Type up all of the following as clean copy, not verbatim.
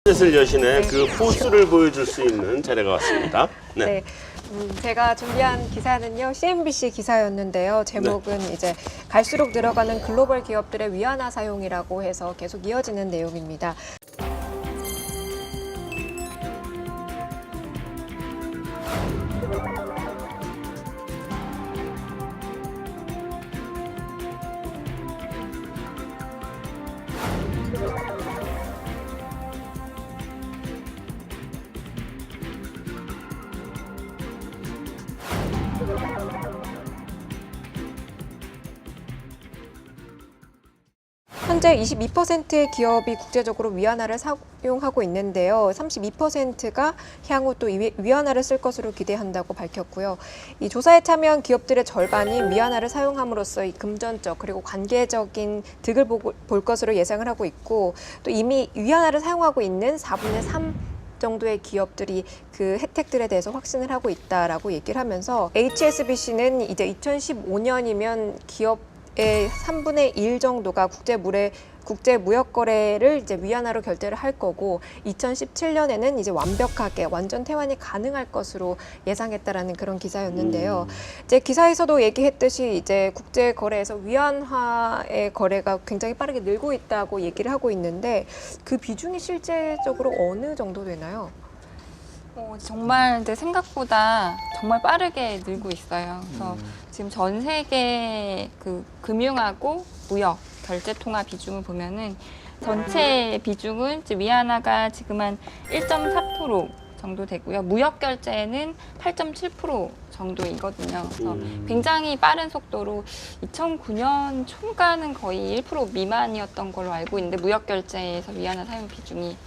뜻을 여신의 그 포스를 보여줄 수 있는 차례가 왔습니다. 네. 네. 제가 준비한 기사는요, CNBC 기사였는데요. 제목은 이제 갈수록 늘어가는 글로벌 기업들의 위안화 사용이라고 해서 계속 이어지는 내용입니다. 현재 22%의 기업이 국제적으로 위안화를 사용하고 있는데요. 32%가 향후 또 위안화를 쓸 것으로 기대한다고 밝혔고요. 이 조사에 참여한 기업들의 절반이 위안화를 사용함으로써 이 금전적 그리고 관계적인 득을 볼 것으로 예상을 하고 있고, 또 이미 위안화를 사용하고 있는 4분의 3 정도의 기업들이 그 혜택들에 대해서 확신을 하고 있다라고 얘기를 하면서, HSBC는 이제 2015년이면 기업의 3분의 1 정도가 국제 무역 거래를 이제 위안화로 결제를 할 거고, 2017년에는 이제 완벽하게 완전 퇴환이 가능할 것으로 예상했다라는 그런 기사였는데요. 이제 기사에서도 얘기했듯이 이제 국제 거래에서 위안화의 거래가 굉장히 빠르게 늘고 있다고 얘기를 하고 있는데, 그 비중이 실제적으로 어느 정도 되나요? 정말 내 생각보다 정말 빠르게 늘고 있어요. 그래서 지금 전 세계 그 금융하고 무역 결제 통화 비중을 보면은 전체 비중은 위안화가 지금 한 1.4% 정도 되고요. 무역 결제는 8.7% 정도이거든요. 그래서 굉장히 빠른 속도로 2009년 초까는 거의 1% 미만이었던 걸로 알고 있는데, 무역 결제에서 위안화 사용 비중이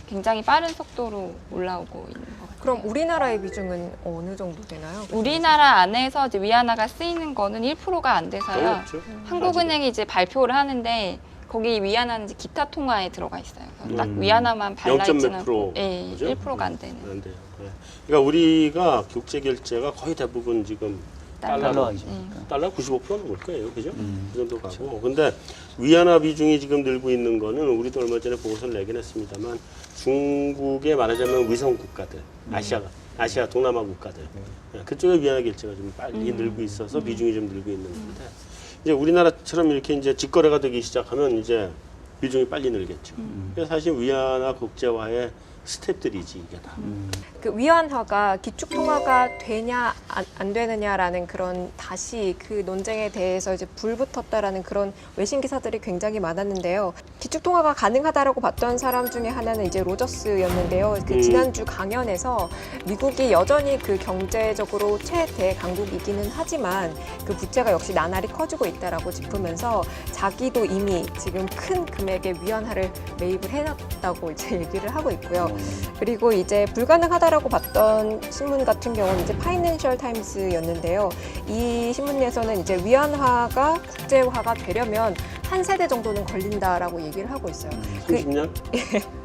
굉장히 빠른 속도로 올라오고 있는 것 같아요. 그럼 우리나라의 비중은 어느 정도 되나요? 우리나라 안에서 이제 위안화가 쓰이는 거는 1%가 안 돼서요. 한국은행이 이제 발표를 하는데 거기 위안화는 이제 기타 통화에 들어가 있어요. 딱 위안화만 발라 있지는 않고, 예, 1%가 안 되는. 안 돼요. 네. 그러니까 우리가 국제 결제가 거의 대부분 지금 달러 95% 넘을 거예요, 그죠? 그 정도 가고. 근데 위안화 비중이 지금 늘고 있는 거는, 우리도 얼마 전에 보고서를 내긴 했습니다만, 중국의 말하자면 위성 국가들, 아시아 동남아 국가들, 그쪽에 위안화 결제가 좀 빨리 늘고 있어서 비중이 좀 늘고 있는 건데, 이제 우리나라처럼 이렇게 이제 직거래가 되기 시작하면 이제 비중이 빨리 늘겠죠. 그래서 사실 위안화 국제화의 스텝들이지 이게 다. 그 위안화가 기축통화가 되냐 안 되느냐라는 그런 다시 그 논쟁에 대해서 이제 불붙었다라는 그런 외신 기사들이 굉장히 많았는데요. 기축통화가 가능하다라고 봤던 사람 중에 하나는 이제 로저스였는데요. 그 지난주 강연에서 미국이 여전히 그 경제적으로 최대 강국이기는 하지만 그 부채가 역시 나날이 커지고 있다라고 짚으면서, 자기도 이미 지금 큰 금액의 위안화를 매입을 해놨다고 이제 얘기를 하고 있고요. 그리고 이제 불가능하다라고 봤던 신문 같은 경우는 이제 파이낸셜 타임스였는데요. 이 신문에서는 이제 위안화가 국제화가 되려면 한 세대 정도는 걸린다라고 얘기를 하고 있어요. 30년?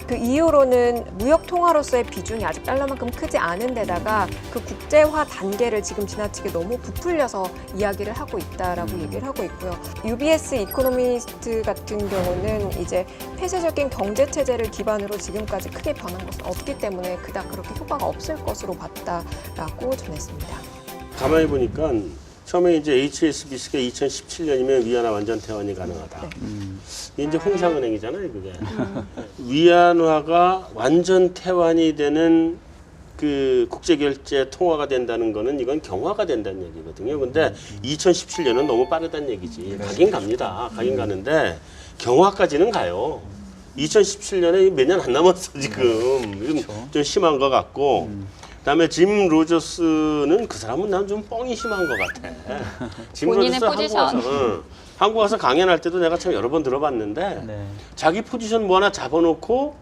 그 이후로는 무역 통화로서의 비중이 아직 달러만큼 크지 않은 데다가 그 국제화 단계를 지금 지나치게 너무 부풀려서 이야기를 하고 있다라고 얘기를 하고 있고요. UBS 이코노미스트 같은 경우는 이제 폐쇄적인 경제 체제를 기반으로 지금까지 크게 변한 것은 없기 때문에 그닥 그렇게 효과가 없을 것으로 봤다라고 전했습니다. 가만히 보니까 처음에 이제 HSBC가 2017년이면 위안화 완전 퇴환이 가능하다. 이게 이제 홍상은행이잖아요, 그게. 위안화가 완전 퇴환이 되는 그 국제결제 통화가 된다는 거는, 이건 경화가 된다는 얘기거든요. 근데 2017년은 너무 빠르다는 얘기지. 가긴 갑니다. 가긴 가는데 경화까지는 가요. 2017년에 몇 년 안 남았어, 지금. 좀 심한 것 같고. 그다음에 짐 로저스는, 그 사람은 난 좀 뻥이 심한 것 같아. 짐 본인의 로저스 포지션. 한국 와서 강연할 때도 내가 참 여러 번 들어봤는데, 자기 포지션 뭐 하나 잡아놓고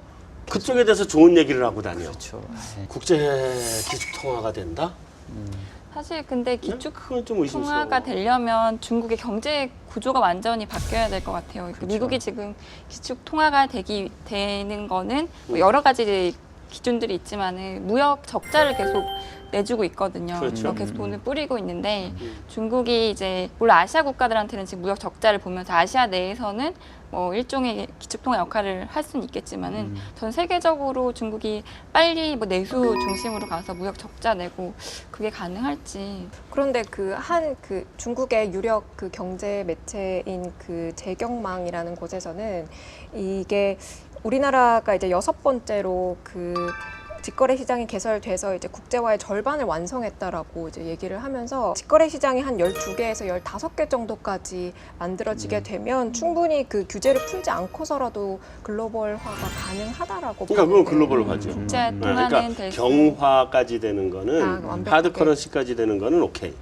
그쪽에 대해서 좋은 얘기를 하고 다녀. 국제 기축 통화가 된다? 사실 근데 그건 좀 의심스러워. 기축통화가 되려면 중국의 경제 구조가 완전히 바뀌어야 될 것 같아요. 미국이 지금 기축통화가 되는 거는 뭐 여러 가지 기준들이 있지만은 무역 적자를 계속 내주고 있거든요. 그렇죠. 계속 돈을 뿌리고 있는데 중국이 이제 물론 아시아 국가들한테는 지금 무역 적자를 보면서 아시아 내에서는 뭐 일종의 기축통화 역할을 할 수는 있겠지만은 전 세계적으로 중국이 빨리 뭐 내수 중심으로 가서 무역 적자 내고 그게 가능할지. 그런데 그 중국의 유력 그 경제 매체인 그 재경망이라는 곳에서는 이게 우리나라가 이제 6번째로 그 직거래 시장이 개설돼서 이제 국제화의 절반을 완성했다라고 이제 얘기를 하면서 직거래 시장이 한 12개에서 15개 정도까지 만들어지게 되면 충분히 그 규제를 풀지 않고서라도 글로벌화가 가능하다라고. 그러니까 그건 보는데. 글로벌화죠. 국제 네, 통화는 그러니까 될 수. 경화까지 되는 거는 완벽하게. 하드 커런시까지 되는 거는 오케이.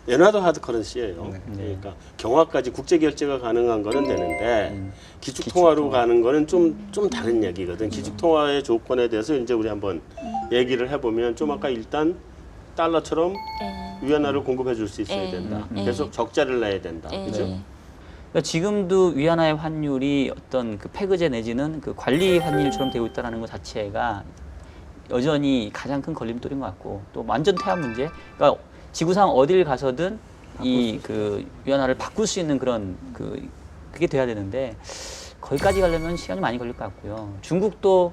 얘나도 하드 커런시예요. 그러니까 경화까지 국제 결제가 가능한 거는 되는데 기축 통화로 가는 거는 좀 다른 얘기거든. 기축 통화의 조건에 대해서 이제 우리 한번 얘기를 해보면 좀 아까 일단 달러처럼 위안화를 공급해 줄 수 있어야 된다. 계속 적자를 내야 된다. 그죠? 그러니까 지금도 위안화의 환율이 어떤 그 패거제 내지는 그 관리 환율처럼 되고 있다는 것 자체가 여전히 가장 큰 걸림돌인 것 같고, 또 완전 태압 문제. 그러니까 지구상 어딜 가서든 이 그 위안화를 바꿀 수 있는 그런 그게 돼야 되는데 거기까지 가려면 시간이 많이 걸릴 것 같고요. 중국도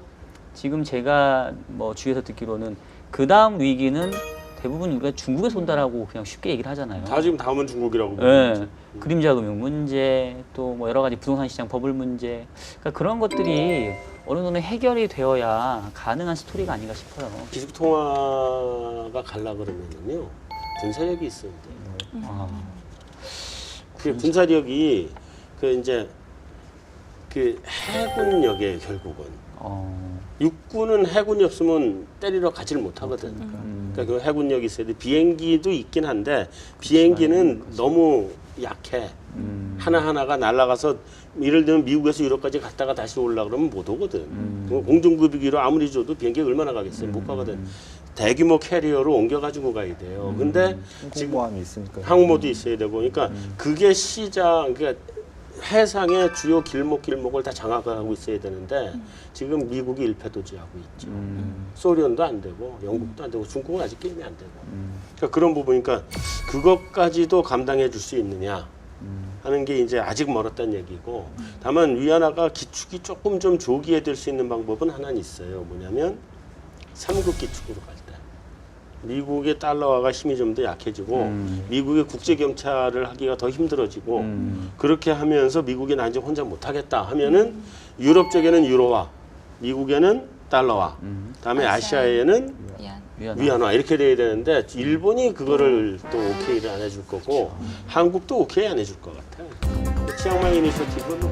지금 제가 뭐 주위에서 듣기로는 그 다음 위기는 대부분 우리가 중국에서 온다라고 그냥 쉽게 얘기를 하잖아요. 다 지금 다음은 중국이라고 네. 보는 그림자 금융 문제, 또 뭐 여러 가지 부동산 시장 버블 문제, 그러니까 그런 것들이 어느 정도 해결이 되어야 가능한 스토리가 아닌가 싶어요. 기축 통화가 갈라 그러면은요 군사력이 있어야 돼요. 아, 그 군사력이 그 이제 그 해군력에 결국은 육군은 해군이 없으면 때리러 가지를 못하거든. 그러니까 그 해군력이 있어야 돼. 비행기도 있긴 한데 비행기는 너무 약해. 하나하나가 날아가서 예를 들면 미국에서 유럽까지 갔다가 다시 올라 그러면 못 오거든. 공중급유기로 아무리 줘도 비행기 얼마나 가겠어요? 못 가거든. 대규모 캐리어로 옮겨가지고 가야 돼요. 근데 지금 항공모함이 있으니까. 항모도 있어야 되고, 그러니까 그게 시장, 그러니까 해상의 주요 길목을 다 장악하고 있어야 되는데 지금 미국이 일패도지하고 있죠. 소련도 안 되고 영국도 안 되고 중국은 아직 게임이 안 되고. 그러니까 그런 부분이니까 그것까지도 감당해 줄 수 있느냐 하는 게 이제 아직 멀었다는 얘기고, 다만 위안화가 기축이 조금 좀 조기에 될 수 있는 방법은 하나는 있어요. 뭐냐면 3급 기축으로 갈 때 미국의 달러화가 힘이 좀 더 약해지고 미국의 국제 경차를 하기가 더 힘들어지고 그렇게 하면서 미국이 나 이제 혼자 못하겠다 하면은 유럽 쪽에는 유로화, 미국에는 달러화, 다음에 아시아에는 위안화 이렇게 돼야 되는데 일본이 그거를 또 오케이를 안 해줄 거고 한국도 오케이 안 해줄 것 같아. 치앙마이 이니셔티브는